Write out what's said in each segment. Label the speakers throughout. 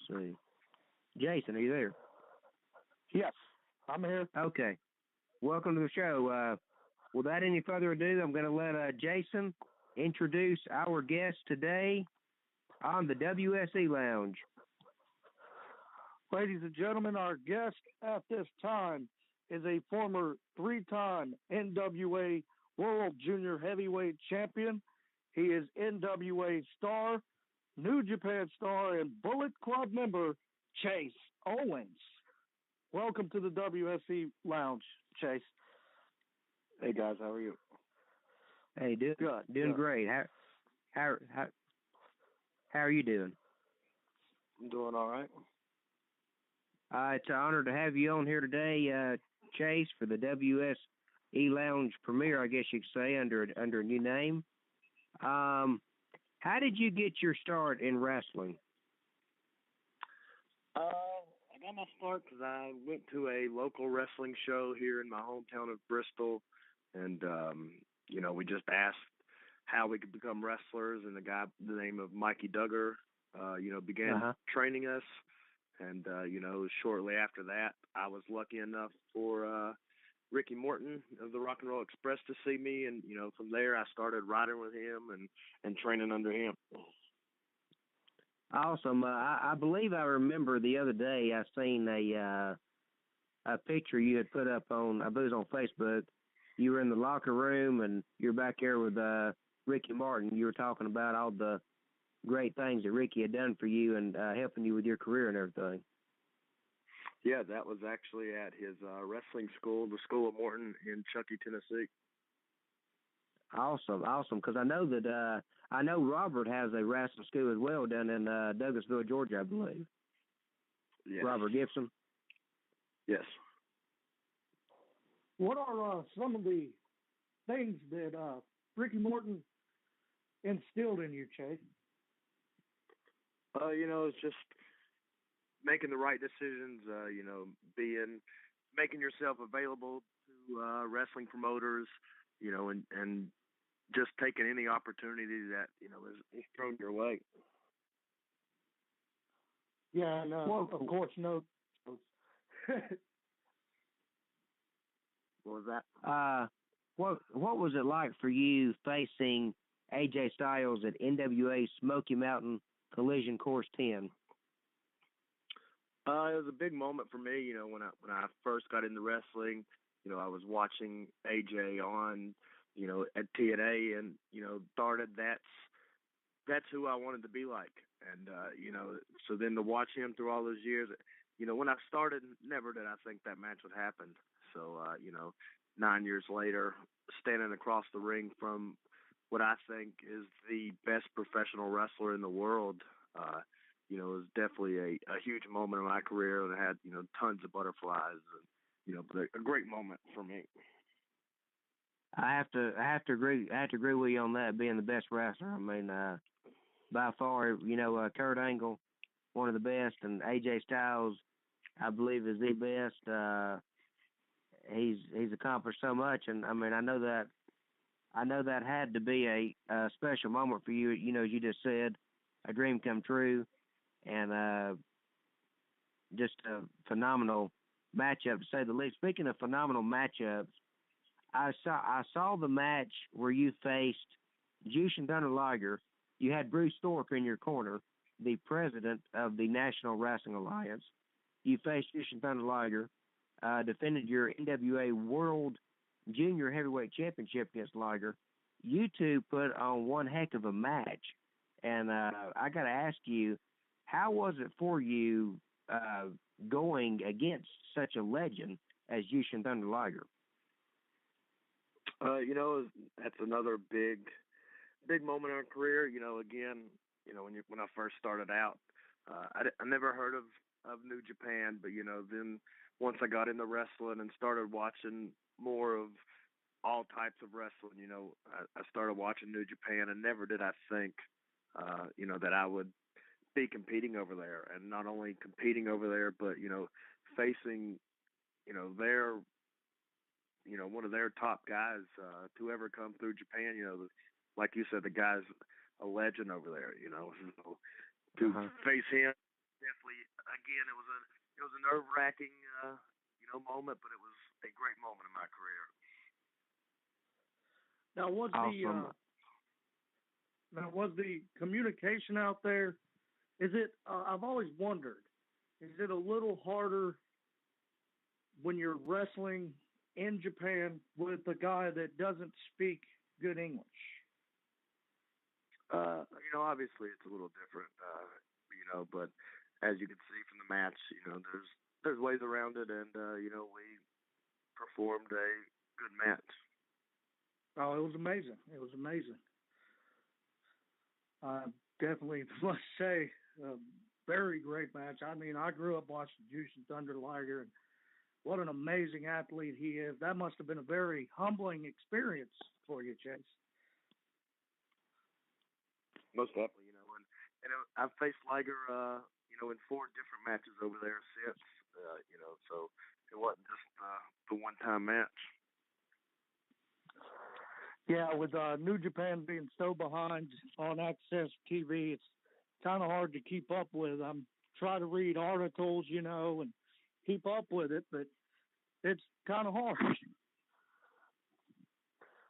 Speaker 1: see. Jason, are you there?
Speaker 2: Yes, I'm here.
Speaker 1: Okay. Welcome to the show. Without any further ado, I'm going to let Jason introduce our guest today on the WSE Lounge.
Speaker 2: Ladies and gentlemen, our guest at this time is a former three-time NWA World Junior Heavyweight Champion. He is NWA star, New Japan star, and Bullet Club member Chase Owens. Welcome to the WSE Lounge, Chase.
Speaker 3: Hey guys, how are you?
Speaker 1: Hey, doing
Speaker 2: Good.
Speaker 1: great. How are you doing?
Speaker 3: I'm doing all right.
Speaker 1: It's an honor to have you on here today, Chase, for the WSE Lounge premiere, I guess you could say, under a new name. How did you get your start in wrestling?
Speaker 3: I got my start because I went to a local wrestling show here in my hometown of Bristol, and we just asked how we could become wrestlers, and the guy, the name of Mikey Duggar, began training us. And, shortly after that, I was lucky enough for Ricky Morton of the Rock and Roll Express to see me. And, from there I started riding with him and training under him.
Speaker 1: Awesome. I believe I remember the other day I seen a picture you had put up on, I believe it was on Facebook. You were in the locker room and you're back there with Ricky Martin. You were talking about all the great things that Ricky had done for you and helping you with your career and everything.
Speaker 3: Yeah, that was actually at his wrestling school, the School of Morton in Chuckey, Tennessee.
Speaker 1: Awesome. Because I know that Robert has a wrestling school as well down in Douglasville, Georgia, I believe.
Speaker 3: Yes.
Speaker 1: Robert Gibson.
Speaker 3: Yes.
Speaker 2: What are some of the things that Ricky Morton instilled in you, Chase?
Speaker 3: It's just making the right decisions, making yourself available to wrestling promoters, and just taking any opportunity that, is thrown your way.
Speaker 2: Yeah, and of course, no.
Speaker 3: What was that?
Speaker 1: What was it like for you facing AJ Styles at NWA Smoky Mountain Collision Course 10?
Speaker 3: It was a big moment for me, when I first got into wrestling. I was watching AJ on, at TNA, and started that's who I wanted to be like, and so then to watch him through all those years, when I started, never did I think that match would happen. So 9 years later, standing across the ring from what I think is the best professional wrestler in the world, it was definitely a huge moment in my career, and I had, tons of butterflies, and, a great moment for me.
Speaker 1: I have to agree with you on that, being the best wrestler. I mean, by far, Kurt Angle, one of the best, and AJ Styles, I believe, is the best. He's accomplished so much, and I mean, I know that had to be a special moment for you. As you just said, a dream come true, and just a phenomenal matchup, to say the least. Speaking of phenomenal matchups, I saw the match where you faced Jushin Thunder Liger. You had Bruce Thorpe in your corner, the president of the National Wrestling Alliance. You faced Jushin Thunder Liger, defended your NWA World Junior Heavyweight Championship against Liger. You two put on one heck of a match, and I got to ask you, how was it for you going against such a legend as Jushin Thunder Liger?
Speaker 3: That's another big moment in our career. Again, when I first started out, I never heard of New Japan, but then once I got into wrestling and started watching more of all types of wrestling, I started watching New Japan, and never did I think, that I would be competing over there, and not only competing over there, but facing, their, one of their top guys to ever come through Japan. Like you said, the guy's a legend over there. So to face him, definitely, again, it was a nerve-wracking, moment, but it was a great moment in my career.
Speaker 2: Now,
Speaker 1: Awesome.
Speaker 2: was the communication out there? Is it? I've always wondered. Is it a little harder when you're wrestling in Japan with a guy that doesn't speak good English?
Speaker 3: Obviously it's a little different, but as you can see from the match, there's ways around it, and we performed a good match.
Speaker 2: Oh, it was amazing. It was amazing. Definitely must say, very great match. I mean, I grew up watching Jushin Thunder Liger, and what an amazing athlete he is. That must have been a very humbling experience for you, Chase.
Speaker 3: Most definitely, and I've faced Liger, in 4 different matches over there since, so it wasn't just the one-time match.
Speaker 2: Yeah, with New Japan being so behind on Access TV, it's kind of hard to keep up with. I'm trying to read articles, and keep up with it, but it's kind of hard.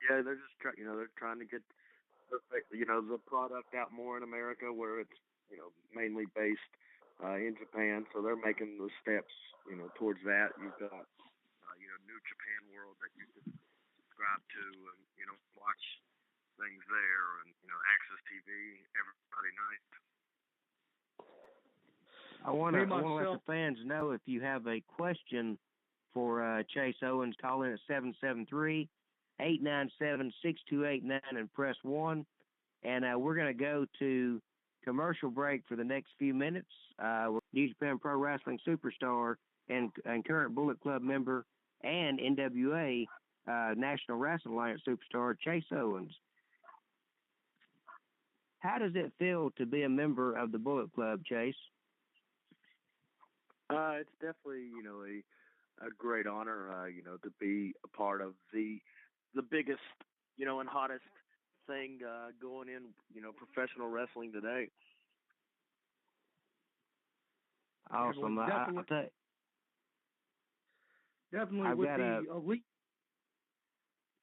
Speaker 3: Yeah, they're just they're trying to get the product out more in America, where it's mainly based in Japan. So they're making the steps towards that. You've got New Japan World that you can subscribe to and watch things there, and Access TV every Friday night.
Speaker 1: I want to let the fans know, if you have a question for Chase Owens, call in at 773-897-6289 and press 1. And we're going to go to commercial break for the next few minutes. New Japan Pro Wrestling superstar and current Bullet Club member and NWA National Wrestling Alliance superstar Chase Owens. How does it feel to be a member of the Bullet Club, Chase?
Speaker 3: It's definitely, a great honor, to be a part of the biggest, and hottest thing going in, professional wrestling today.
Speaker 1: Awesome.
Speaker 2: Definitely with the elite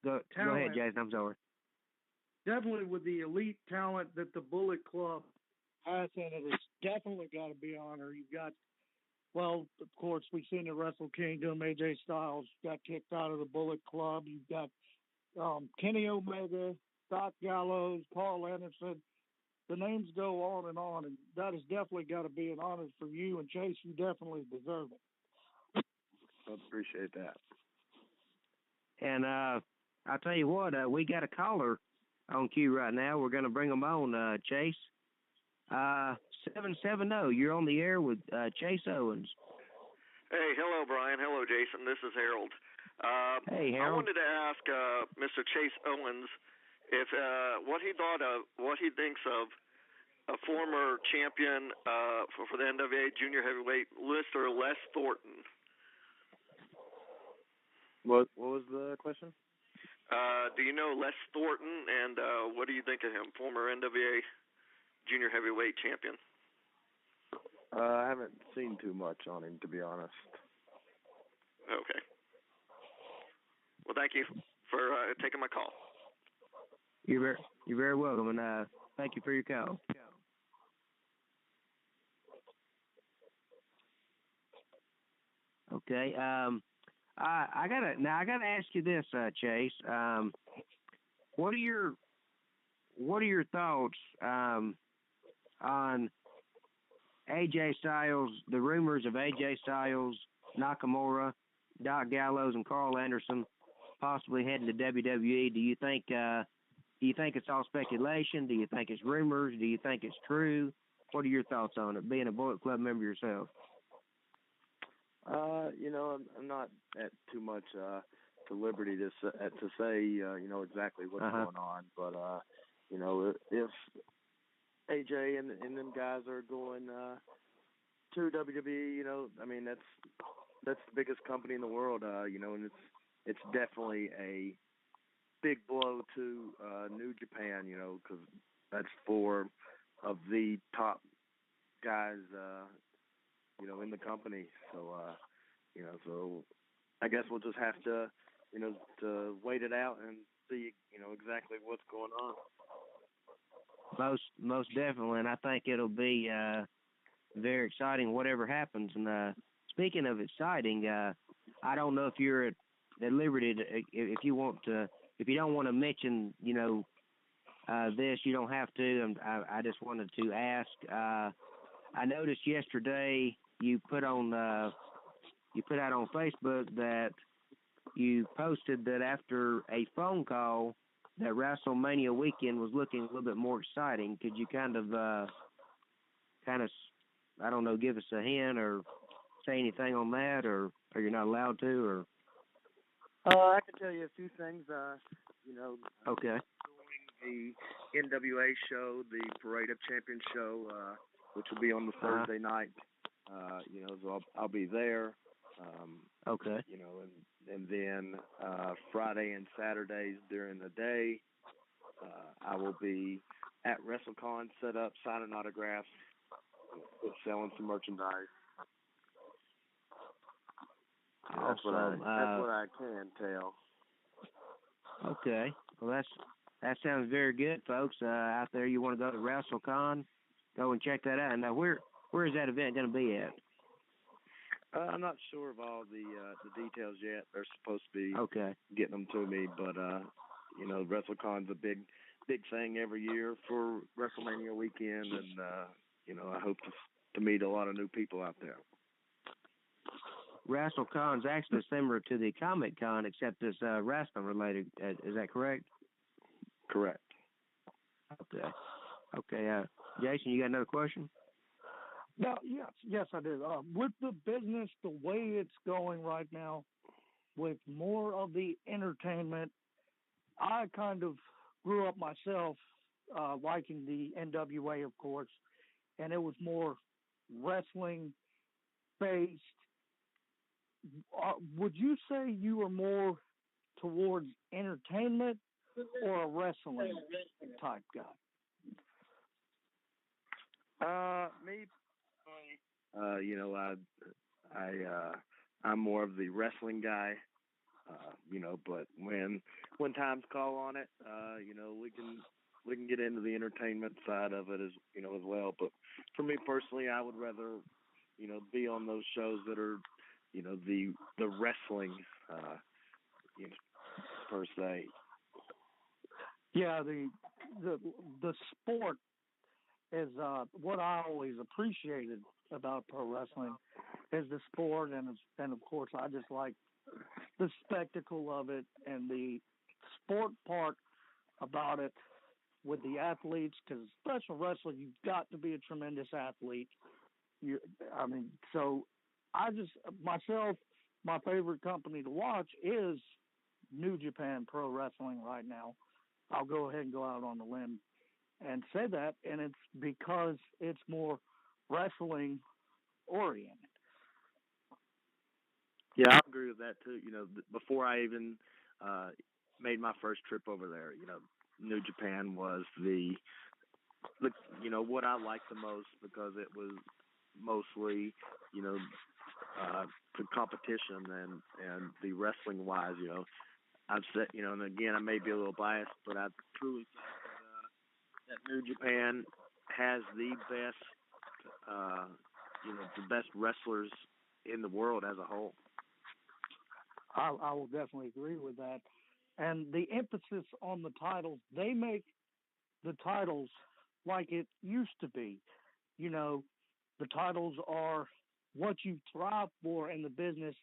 Speaker 1: talent. Go ahead, Jason. I'm sorry.
Speaker 2: Definitely with the elite talent that the Bullet Club has in it, it's definitely got to be an honor. You've got, well, of course, we've seen the Wrestle Kingdom. AJ Styles got kicked out of the Bullet Club. You've got Kenny Omega, Doc Gallows, Carl Anderson. The names go on, and that has definitely got to be an honor for you. And Chase, you definitely deserve it.
Speaker 3: I appreciate that.
Speaker 1: And I'll tell you what, we got a caller on queue right now. We're going to bring them on, Chase. 770, you're on the air with Chase Owens.
Speaker 4: Hey, hello, Brian. Hello, Jason. This is Harold.
Speaker 1: Hey, Harold.
Speaker 4: I wanted to ask Mr. Chase Owens if what he thinks of a former champion for the NWA Junior Heavyweight, Mr. Les Thornton.
Speaker 3: What was the question?
Speaker 4: Do you know Les Thornton, and what do you think of him, former NWA Junior Heavyweight champion?
Speaker 3: I haven't seen too much on him, to be honest.
Speaker 4: Okay. Well, thank you for taking my call.
Speaker 1: You're very welcome, and thank you for your call. Okay. I gotta ask you this, Chase. What are your thoughts on AJ Styles? The rumors of AJ Styles, Nakamura, Doc Gallows, and Carl Anderson possibly heading to WWE. Do you think it's all speculation? Do you think it's rumors? Do you think it's true? What are your thoughts on it, being a Bullet Club member yourself?
Speaker 3: I'm not at too much to liberty to say exactly what's going on, but if AJ and them guys are going to WWE, I mean that's the biggest company in the world, and it's definitely a big blow to New Japan, because that's 4 of the top guys in the company. So so I guess we'll just have to to wait it out and see exactly what's going on.
Speaker 1: Most definitely, and I think it'll be very exciting whatever happens. And speaking of exciting, I don't know if you're at liberty to, if you want to, if you don't want to mention, this, you don't have to. And I just wanted to ask. I noticed yesterday you put out on Facebook that you posted that after a phone call that WrestleMania weekend was looking a little bit more exciting. Could you kind of, I don't know, give us a hint or say anything on that, or you're not allowed to, or?
Speaker 3: I can tell you a few things.
Speaker 1: Okay.
Speaker 3: Doing the NWA show, the Parade of Champions show, which will be on the Thursday night. So I'll be there.
Speaker 1: Okay.
Speaker 3: And then Friday and Saturdays during the day, I will be at WrestleCon, set up, signing autographs, selling some merchandise.
Speaker 1: Awesome.
Speaker 3: That's what I can tell.
Speaker 1: Okay. Well, that sounds very good, folks. Out there, you want to go to WrestleCon, go and check that out. Now, where is that event going to be at?
Speaker 3: I'm not sure of all the details yet. They're supposed to be getting them to me, but WrestleCon's a big thing every year for WrestleMania weekend, and I hope to meet a lot of new people out there.
Speaker 1: WrestleCon's actually similar to the Comic Con, except it's wrestling related. Is that correct?
Speaker 3: Correct.
Speaker 1: Okay. Jason, you got another question?
Speaker 2: No, yes, I do. With the business, the way it's going right now, with more of the entertainment, I kind of grew up myself liking the NWA, of course, and it was more wrestling based. Would you say you were more towards entertainment or a wrestling type guy?
Speaker 3: Me. I'm more of the wrestling guy, but when times call on it, we can get into the entertainment side of it as well. But for me personally, I would rather, be on those shows that are, the wrestling, per se.
Speaker 2: Yeah, the sport is what I always appreciated about pro wrestling is the sport, and of course I just like the spectacle of it and the sport part about it with the athletes. Because professional wrestling, you've got to be a tremendous athlete. So I just myself, my favorite company to watch is New Japan Pro Wrestling right now. I'll go ahead and go out on the limb and say that, and it's because it's more wrestling oriented.
Speaker 3: Yeah, I agree with that too. Before I even made my first trip over there, New Japan was the what I liked the most, because it was mostly the competition and the wrestling wise. I've said and again I may be a little biased, but I truly think that New Japan has the best the best wrestlers in the world as a whole.
Speaker 2: I will definitely agree with that. And the emphasis on the titles, they make the titles like it used to be. The titles are what you thrive for in the business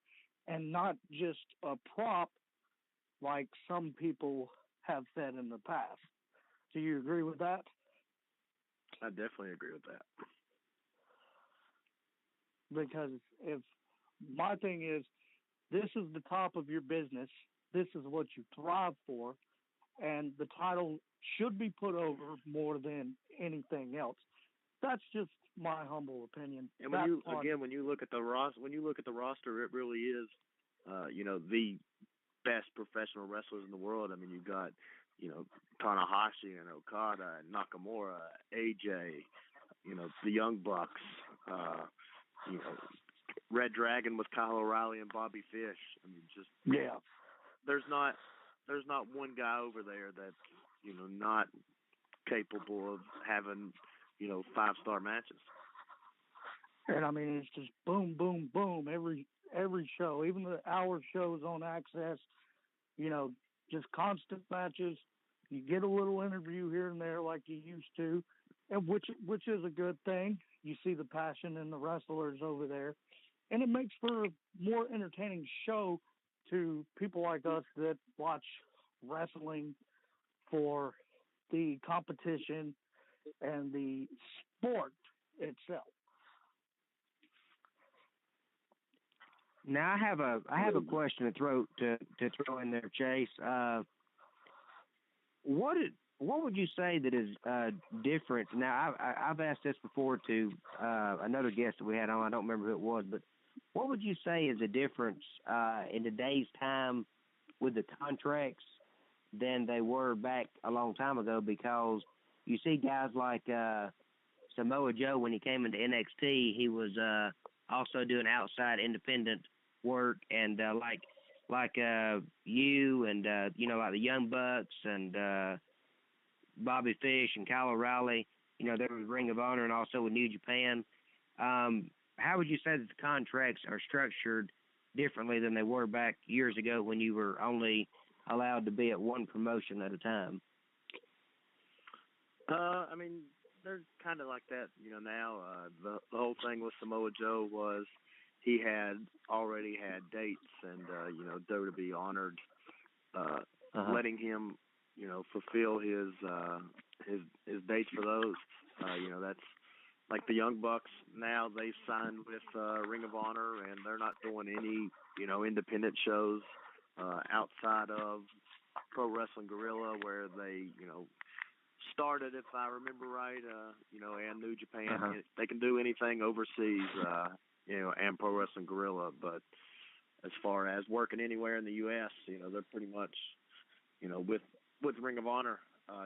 Speaker 2: and not just a prop like some people have said in the past. Do you agree with that?
Speaker 3: I definitely agree with that.
Speaker 2: Because if my thing is, this is the top of your business, this is what you thrive for, and the title should be put over more than anything else. That's just my humble opinion.
Speaker 3: And when you look at the roster, it really is, the best professional wrestlers in the world. I mean, you've got, Tanahashi and Okada and Nakamura, AJ, the Young Bucks, you know, Red Dragon with Kyle O'Reilly and Bobby Fish. I mean, just
Speaker 2: Yeah.
Speaker 3: there's not one guy over there that's, you know, not capable of having, you know, 5-star matches.
Speaker 2: And I mean, it's just boom, boom, boom every show, even the hour shows on Access. You know, just constant matches. You get a little interview here and there like you used to, and which is a good thing. You see the passion in the wrestlers over there, and it makes for a more entertaining show to people like us that watch wrestling for the competition and the sport itself.
Speaker 1: Now I have a question to throw in there, Chase. What would you say that is different? Now I've asked this before to another guest that we had on. I don't remember who it was, but what would you say is the difference in today's time with the contracts than they were back a long time ago? Because you see guys like Samoa Joe, when he came into NXT, he was also doing outside independent work, and like you and you know, like the Young Bucks and Bobby Fish and Kyle O'Reilly, you know, there was Ring of Honor and also with New Japan. How would you say that the contracts are structured differently than they were back years ago when you were only allowed to be at one promotion at a time?
Speaker 3: I mean, they're kind of like that, you know. Now the whole thing with Samoa Joe was he had already had dates, and you know, WWE honored letting him, you know, fulfill his dates for those. You know, that's like the Young Bucks. Now they've signed with Ring of Honor, and they're not doing any, you know, independent shows outside of Pro Wrestling Guerrilla, where they, you know, started, if I remember right, you know, and New Japan. They can do anything overseas, you know, and Pro Wrestling Guerrilla. But as far as working anywhere in the U.S., you know, they're pretty much, you know, with Ring of Honor.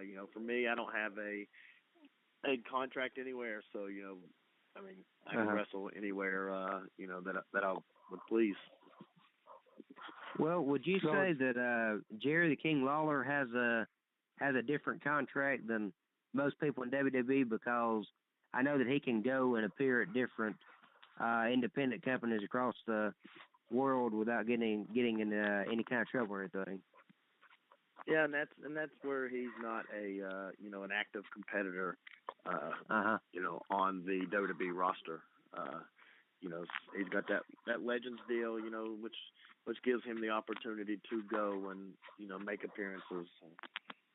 Speaker 3: You know, for me, I don't have a contract anywhere, so, you know, I mean, I can wrestle anywhere, you know, that I would please.
Speaker 1: Well, would you say that Jerry the King Lawler has a different contract than most people in WWE? Because I know that he can go and appear at different independent companies across the world without getting in any kind of trouble or anything.
Speaker 3: Yeah, and that's where he's not a you know, an active competitor, you know, on the WWE roster. You know, he's got that Legends deal, you know, which gives him the opportunity to go and, you know, make appearances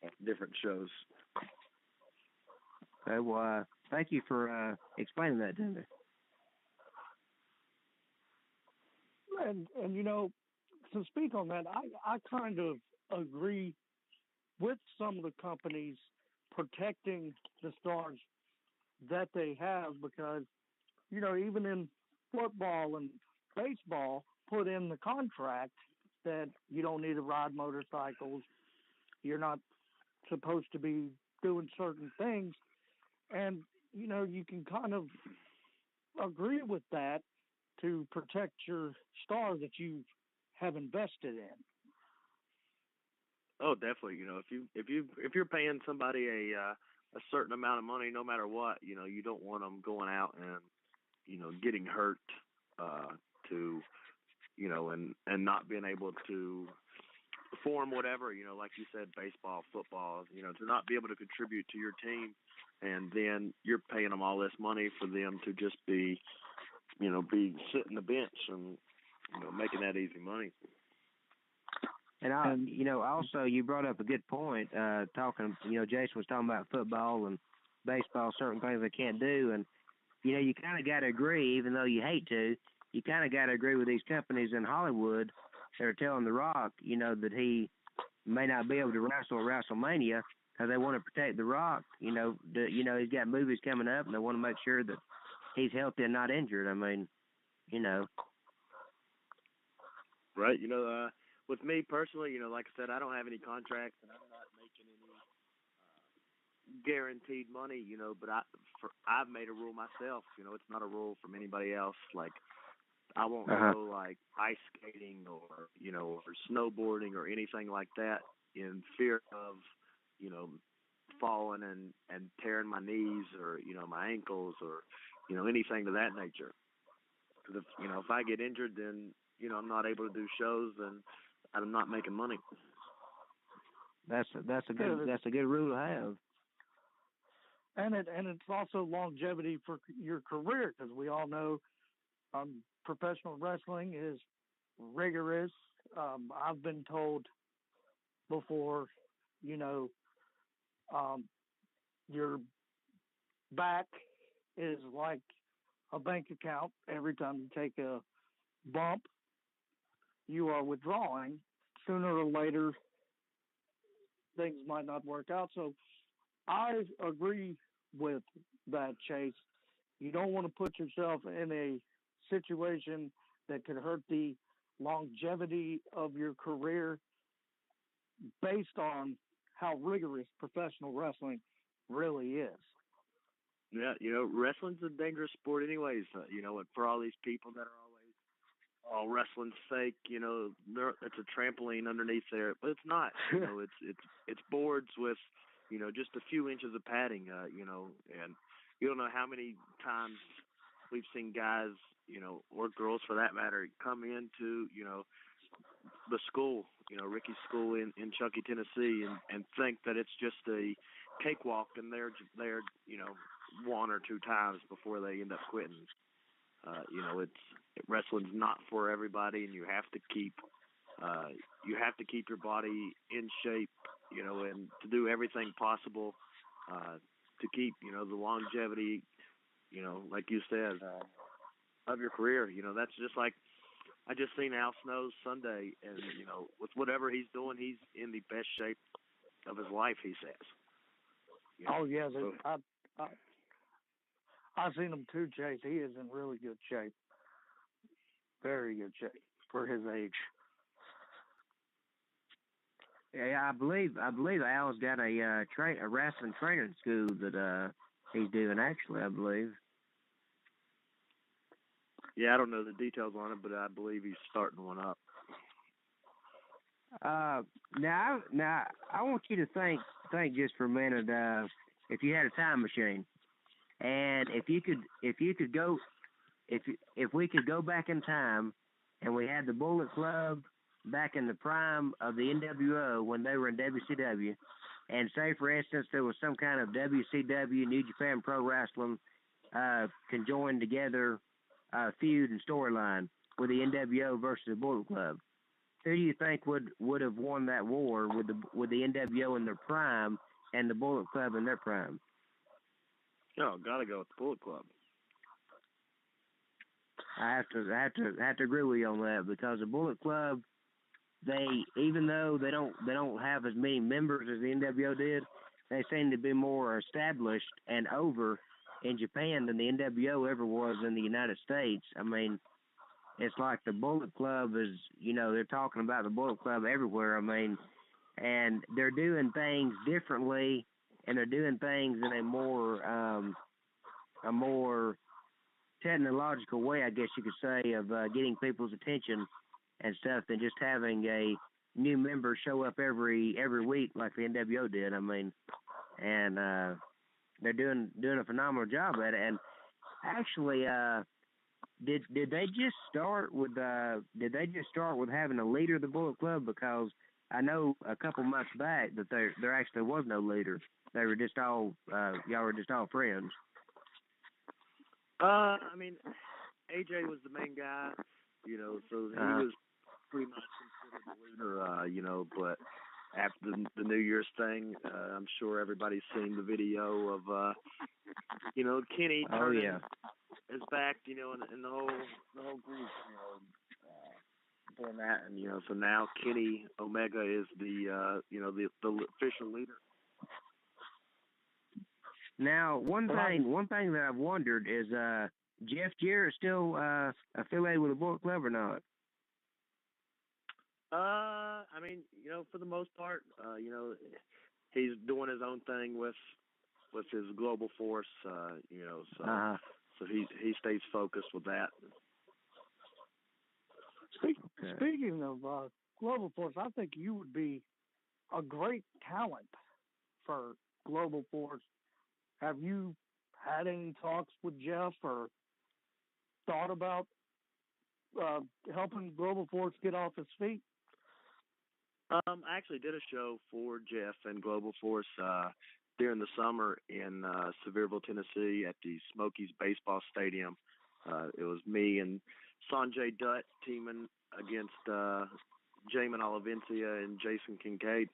Speaker 3: at different shows.
Speaker 1: Okay, well, thank you for explaining that to me.
Speaker 2: And you know, to speak on that, I kind of agree with some of the companies protecting the stars that they have, because, you know, even in football and baseball, put in the contract that you don't need to ride motorcycles, you're not supposed to be doing certain things, and, you know, you can kind of agree with that to protect your star that you have invested in.
Speaker 3: Oh, definitely. You know, if you're paying somebody a certain amount of money, no matter what, you know, you don't want them going out and, you know, getting hurt to, you know, and not being able to perform whatever, you know, like you said, baseball, football, you know, to not be able to contribute to your team, and then you're paying them all this money for them to just be, you know, be sitting the bench and, you know, making that easy money.
Speaker 1: And you know, also you brought up a good point, talking, you know, Jason was talking about football and baseball, certain things they can't do, and, you know, you kind of got to agree, even though you hate to, you kind of got to agree with these companies in Hollywood that are telling The Rock, you know, that he may not be able to wrestle at WrestleMania because they want to protect The Rock. You know, he's got movies coming up, and they want to make sure that he's healthy and not injured. I mean, you know.
Speaker 3: Right. You know, with me personally, you know, like I said, I don't have any contracts, and I'm not making any guaranteed money, you know, but I've made a rule myself. You know, it's not a rule from anybody else. Like I won't
Speaker 1: Uh-huh.
Speaker 3: go like ice skating or or snowboarding or anything like that in fear of falling and tearing my knees or my ankles or anything to that nature. Because if I get injured, then I'm not able to do shows, and I'm not making money.
Speaker 1: That's a good rule to have.
Speaker 2: And it's also longevity for your career, because we all know professional wrestling is rigorous. I've been told before, um, your back is like a bank account. Every time you take a bump, you are withdrawing. Sooner or later, things might not work out. So I agree with that, Chase. You don't want to put yourself in a situation that could hurt the longevity of your career based on how rigorous professional wrestling really is.
Speaker 3: Yeah, wrestling's a dangerous sport, anyways. And for all these people that are always, "Oh, wrestling's fake," it's a trampoline underneath there, but it's not. It's boards with, just a few inches of padding. And you don't know how many times we've seen guys, or girls for that matter, come into, the school, Ricky's school in Chuckey, Tennessee, and think that it's just a cakewalk, and they're there, one or two times before they end up quitting. Wrestling's not for everybody, and you have to keep your body in shape, and to do everything possible to keep, the longevity, like you said, of your career. That's just like I just seen Al Snow's Sunday, and with whatever he's doing, he's in the best shape of his life. He says.
Speaker 2: Oh yeah, I've seen him too, Chase. He is in really good shape, very good shape for his age.
Speaker 1: Yeah, I believe Al's got a wrestling training school that he's doing, actually, I believe.
Speaker 3: Yeah, I don't know the details on it, but I believe he's starting one up.
Speaker 1: Now I want you to think just for a minute. If you had a time machine, and if we could go back in time, and we had the Bullet Club back in the prime of the NWO when they were in WCW, and say for instance there was some kind of WCW New Japan Pro Wrestling conjoined together feud and storyline with the NWO versus the Bullet Club. Who do you think would have won that war with the NWO in their prime and the Bullet Club in their prime?
Speaker 3: Oh, gotta go with the Bullet Club.
Speaker 1: I have to agree with you on that, because the Bullet Club, even though they don't have as many members as the NWO did, they seem to be more established and over in Japan than the NWO ever was in the United States. I mean, it's like the Bullet Club is, they're talking about the Bullet Club everywhere. I mean, and they're doing things differently, and they're doing things in a more technological way, I guess you could say, of getting people's attention and stuff than just having a new member show up every week like the NWO did. I mean, and they're doing a phenomenal job at it. And actually, did they just start with having a leader of the Bullet Club? Because I know a couple months back that there actually was no leader. They were just all y'all were just all friends.
Speaker 3: I mean, AJ was the main guy, so he was pretty much considered the leader, but after the New Year's thing, I'm sure everybody's seen the video of, Kenny turning his back, and the whole group, doing that, and so now Kenny Omega is the official leader.
Speaker 1: Now, one thing that I've wondered is, Jeff Jarrett still affiliated with the Bullet Club or not?
Speaker 3: I mean, for the most part, he's doing his own thing with with his global force. So
Speaker 1: Uh-huh.
Speaker 3: so he stays focused with that.
Speaker 2: Speaking of Global Force, I think you would be a great talent for Global Force. Have you had any talks with Jeff or thought about helping Global Force get off his feet?
Speaker 3: I actually did a show for Jeff and Global Force during the summer in Sevierville, Tennessee, at the Smokies Baseball Stadium. It was me and Sanjay Dutt teaming against Jamin Olivencia and Jason Kincaid.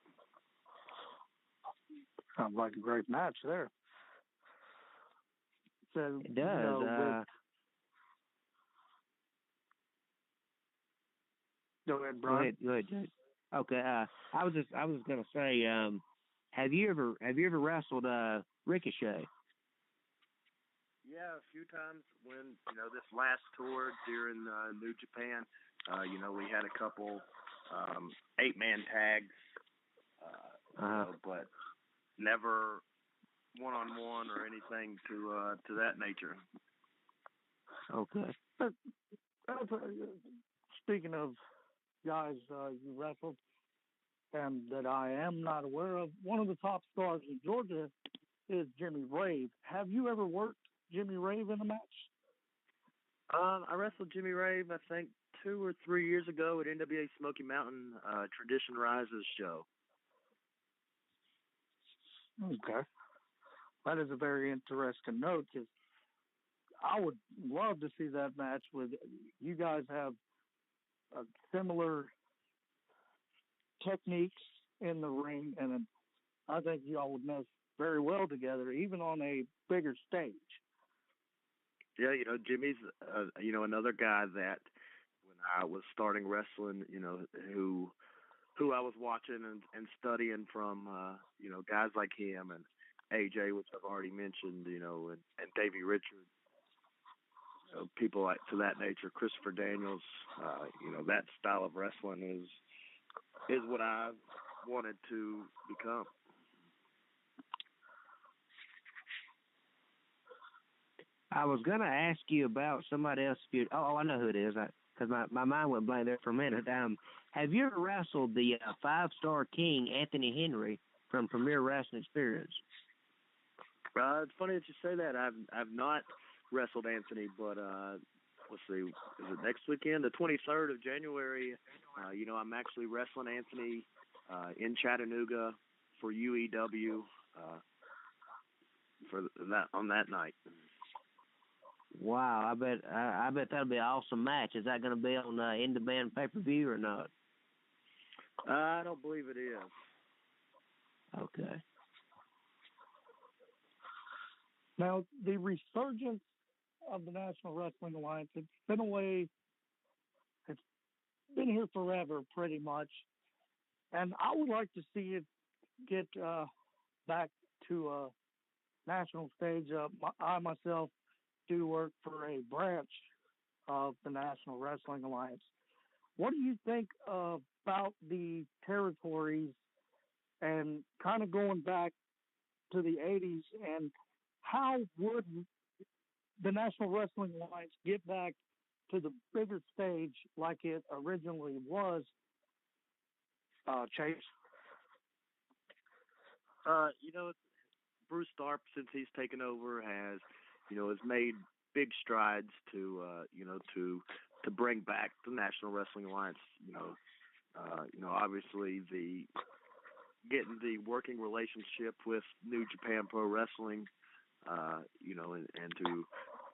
Speaker 2: Sounds like a great match there. So,
Speaker 1: It does.
Speaker 2: Go ahead, Brian.
Speaker 1: Go ahead, Jake. Okay. I was gonna say, have you ever wrestled Ricochet?
Speaker 3: Yeah, a few times when this last tour during New Japan, we had a couple 8-man tags, but never one-on-one or anything to that nature.
Speaker 1: Okay.
Speaker 2: But, speaking of guys you wrestled and that I am not aware of, one of the top stars in Georgia is Jimmy Rave. Have you ever worked Jimmy Rave in a match?
Speaker 3: I wrestled Jimmy Rave, I think, 2 or 3 years ago at NWA Smoky Mountain Tradition Rises show.
Speaker 2: Okay. That is a very interesting note, because I would love to see that match with you guys. Have a similar techniques in the ring, and I think y'all would mesh very well together, even on a bigger stage.
Speaker 3: Yeah, Jimmy's another guy that when I was starting wrestling, who I was watching and studying from, guys like him and AJ, which I've already mentioned, and Davey Richards, people like to that nature, Christopher Daniels, that style of wrestling is what I wanted to become.
Speaker 1: I was gonna ask you about somebody else. I know who it is. Because my mind went blank there for a minute. Have you ever wrestled the 5-star king Anthony Henry from Premier Wrestling Experience?
Speaker 3: It's funny that you say that. I've not wrestled Anthony, but let's see, is it next weekend, the 23rd of January? I'm actually wrestling Anthony in Chattanooga for UEW for that on that night.
Speaker 1: Wow, I bet that'll be an awesome match. Is that going to be on In Demand pay-per-view or not?
Speaker 3: I don't believe it is.
Speaker 1: Okay.
Speaker 2: Now, the resurgence of the National Wrestling Alliance, it's been here forever, pretty much. And I would like to see it get back to a national stage. I myself do work for a branch of the National Wrestling Alliance. What do you think about the territories and kind of going back to the 80s, and how would the National Wrestling Alliance get back to the bigger stage like it originally was, Chase?
Speaker 3: Bruce Tharp, since he's taken over, has made big strides to bring back the National Wrestling Alliance. Obviously getting the working relationship with New Japan Pro Wrestling, and to,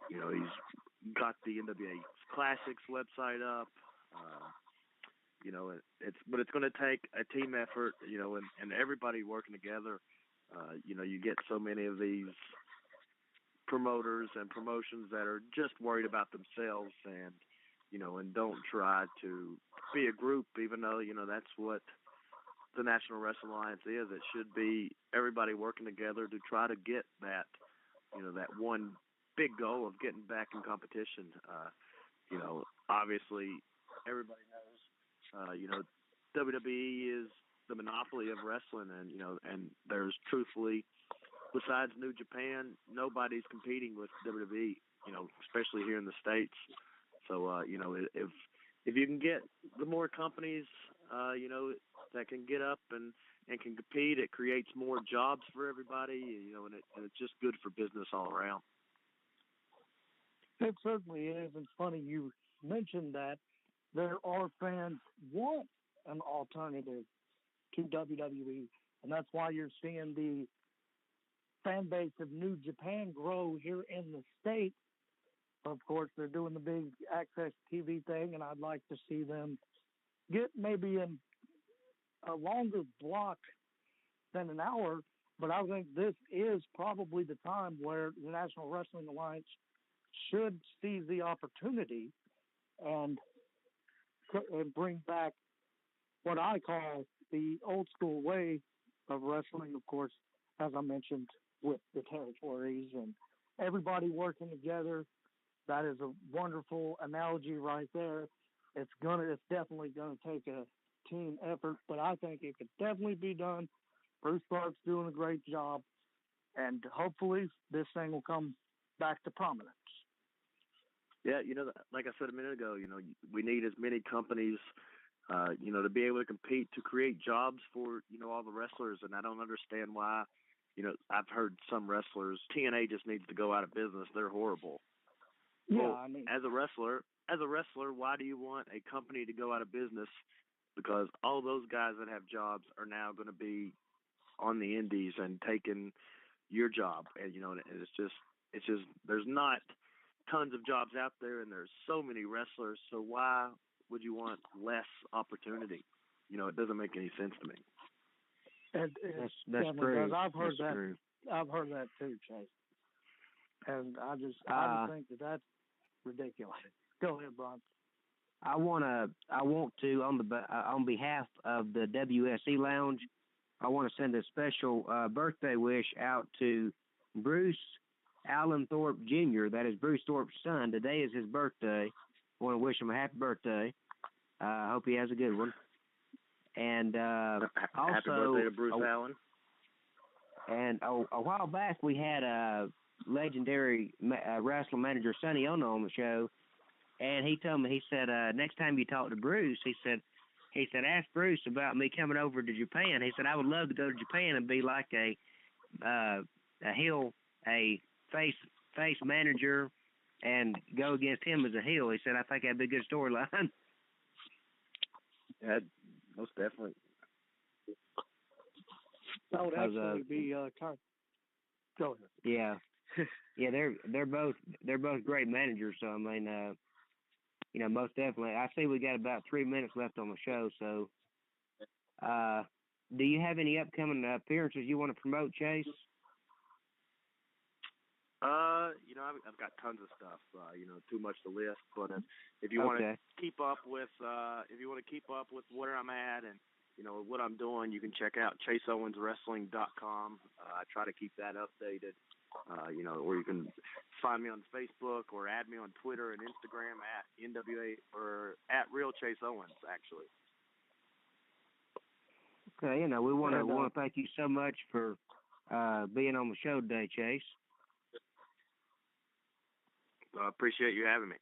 Speaker 3: he's got the NWA Classics website up. It's going to take a team effort, and everybody working together. You get so many of these promoters and promotions that are just worried about themselves and don't try to be a group, even though, that's what the National Wrestling Alliance is. It should be everybody working together to try to get that, that one big goal of getting back in competition. Obviously everybody knows, WWE is the monopoly of wrestling, and, and there's truthfully besides New Japan, nobody's competing with WWE. Especially here in the States. So if you can get the more companies, that can get up and can compete, it creates more jobs for everybody. And it's just good for business all around.
Speaker 2: It certainly is. It's funny you mentioned that there are fans want an alternative to WWE, and that's why you're seeing the fan base of New Japan grow here in the States. Of course, they're doing the big Access TV thing, and I'd like to see them get maybe in a longer block than an hour, but I think this is probably the time where the National Wrestling Alliance should seize the opportunity and bring back what I call the old school way of wrestling, of course, as I mentioned, with the territories and everybody working together. That is a wonderful analogy right there. It's definitely gonna take a team effort, but I think it could definitely be done. Bruce Clark's doing a great job, and hopefully this thing will come back to prominence.
Speaker 3: Yeah, like I said a minute ago, we need as many companies, to be able to compete, to create jobs for, all the wrestlers. And I don't understand why, I've heard some wrestlers, TNA just needs to go out of business. They're horrible.
Speaker 2: Yeah,
Speaker 3: well, as a wrestler, why do you want a company to go out of business? Because all those guys that have jobs are now going to be on the indies and taking your job. And, and it's just, there's not tons of jobs out there, and there's so many wrestlers. So why would you want less opportunity? It doesn't make any sense to me.
Speaker 2: That's true. I've heard that. True. I've heard that too, Chase. And I just think that's ridiculous. Go ahead, Bron.
Speaker 1: I want to on behalf of the WSE Lounge, I want to send a special birthday wish out to Bruce Allen Thorpe Jr. That is Bruce Thorpe's son. Today is his birthday. I want to wish him a happy birthday. I hope he has a good one. And also,
Speaker 3: happy birthday to Bruce Allen.
Speaker 1: And a while back, we had a legendary wrestling manager, Sonny Ono, on the show, and he told me, he said, next time you talk to Bruce, he said, ask Bruce about me coming over to Japan. He said, I would love to go to Japan and be like a face manager and go against him as a heel. He said, I think that'd be a good storyline.
Speaker 3: Yeah, most definitely.
Speaker 2: That would actually be time. Go ahead.
Speaker 1: Yeah. Yeah, they're both great managers. So I mean, most definitely. I see we got about 3 minutes left on the show. So, do you have any upcoming appearances you want to promote, Chase?
Speaker 3: I've got tons of stuff. Too much to list. But if you want to keep up with, where I'm at and what I'm doing, you can check out ChaseOwensWrestling.com. I try to keep that updated. Or you can find me on Facebook or add me on Twitter and Instagram at NWA or at Real Chase Owens, actually.
Speaker 1: Okay, we want to thank you so much for being on the show today, Chase.
Speaker 3: I appreciate you having me.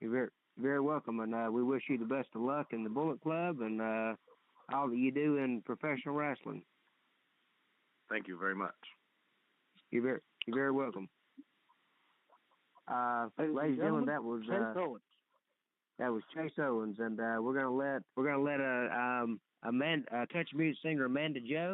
Speaker 1: You're very, very welcome, and we wish you the best of luck in the Bullet Club and all that you do in professional wrestling.
Speaker 3: Thank you very much.
Speaker 1: You're very welcome. Ladies and gentlemen, that was Chase Owens, and we're gonna let country music singer Amanda Joe